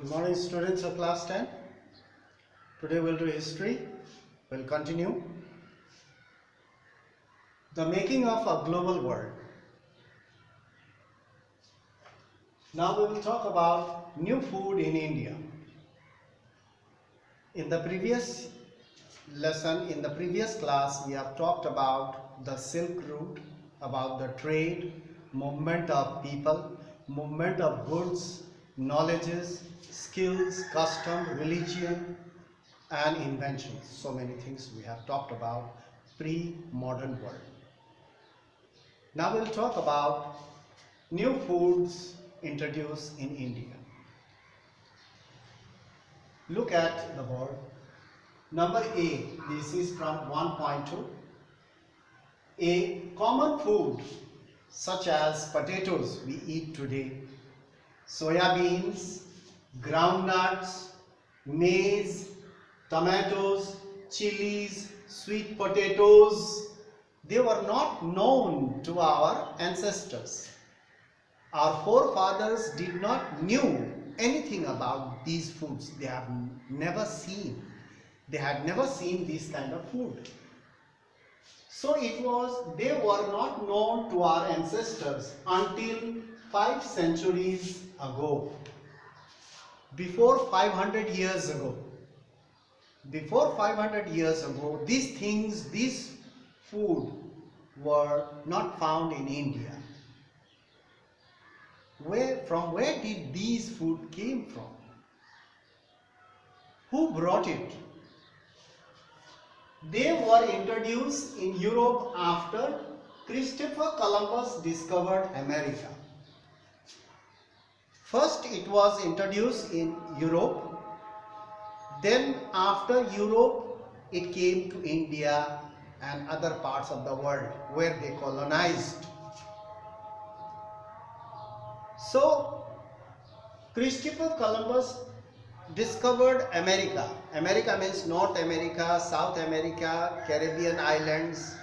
Good morning, students of class 10. Today we'll do history. We'll continue. The making of a global world. Now we will talk about new food in India. In the previous lesson, in the previous class, we have talked about the Silk Route, about the trade, movement of people, movement of goods, knowledges, skills, custom, religion, and inventions. So many things we have talked about pre-modern world. Now we'll talk about new foods introduced in India. Look at the board. Number A, this is from 1.2. A common food such as potatoes we eat today, soya beans, groundnuts, maize, tomatoes, chilies, sweet potatoes, they were not known to our ancestors. Our forefathers did not knew anything about these foods. They have never seen. They had never seen this kind of food. So they were not known to our ancestors until 5 centuries ago. Before 500 years ago, these food were not found in India. From where did these food came from? Who brought it? They were introduced in Europe after Christopher Columbus discovered America. First it was introduced in Europe, then after Europe it came to India and other parts of the world where they colonized. So Christopher Columbus discovered America. America means North America, South America, Caribbean islands.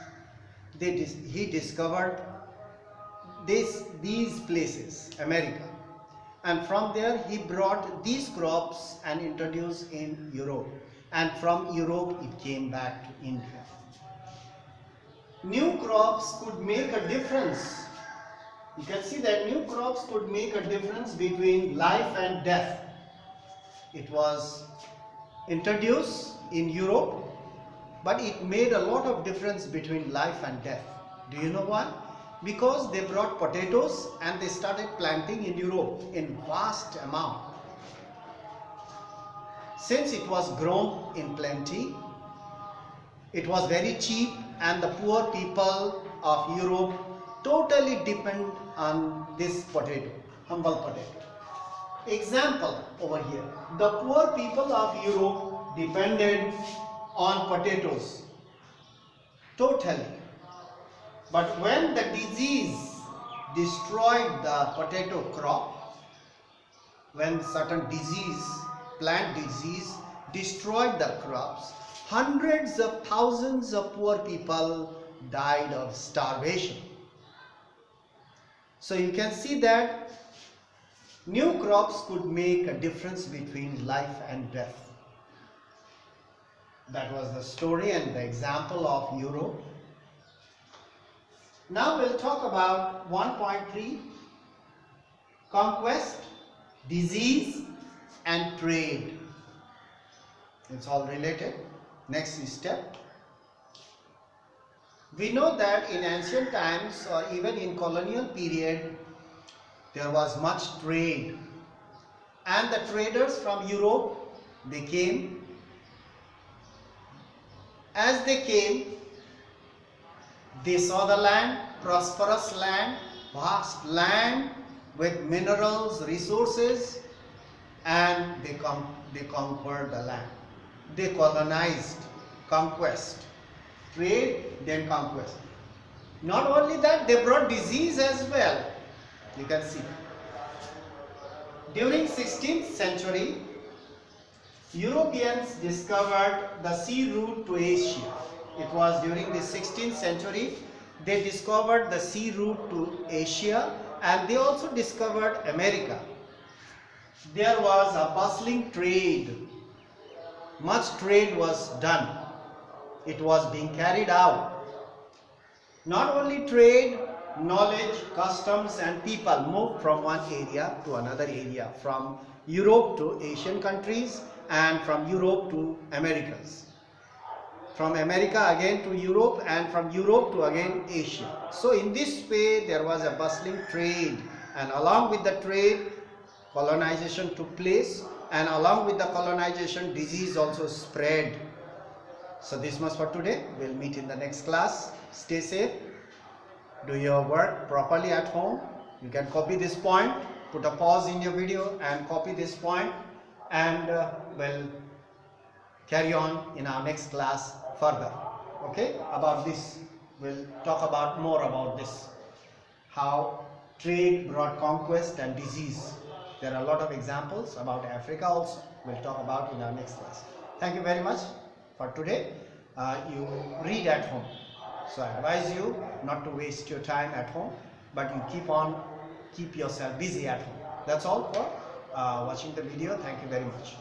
He discovered these places, America. And from there he brought these crops and introduced in Europe. And from Europe it came back to India. New crops could make a difference. You can see that new crops could make a difference between life and death. It was introduced in Europe, but it made a lot of difference between life and death. Do you know why? Because they brought potatoes and they started planting in Europe in vast amount. Since it was grown in plenty, it was very cheap, and the poor people of Europe totally depend on this potato, humble potato. Example over here, the poor people of Europe depended on potatoes totally. But when the disease destroyed the potato crop, when certain disease, plant disease, destroyed the crops, hundreds of thousands of poor people died of starvation. So you can see that new crops could make a difference between life and death. That was the story and the example of Europe. Now we'll talk about 1.3, conquest, disease and trade. It's all related. Next step. We know that in ancient times or even in colonial period, there was much trade, and the traders from Europe, they came. As they came, they saw the land, prosperous land, vast land with minerals, resources, and they conquered the land. They colonized, conquest, trade, then conquest. Not only that, they brought disease as well. You can see. During 16th century, Europeans discovered the sea route to Asia. It was during the 16th century they discovered the sea route to Asia, and they also discovered America. there was a bustling trade. Much trade was done. It was being carried out. Not only trade, knowledge, customs and people moved from one area to another area, from Europe to Asian countries and from Europe to Americas. From America again to Europe and from Europe to again Asia. So in this way there was a bustling trade, and along with the trade colonization took place, and along with the colonization disease also spread. So this much for today. We'll meet in the next class. Stay safe. Do your work properly at home. You can copy this point, put a pause in your video and copy this point, and we'll carry on in our next class further. Okay, about this we'll talk about more about this, how trade brought conquest and disease. There are a lot of examples about Africa also. We'll talk about in our next class. Thank you very much for today. You read at home. So I advise you not to waste your time at home, but you keep yourself busy at home. That's all for watching the video. Thank you very much.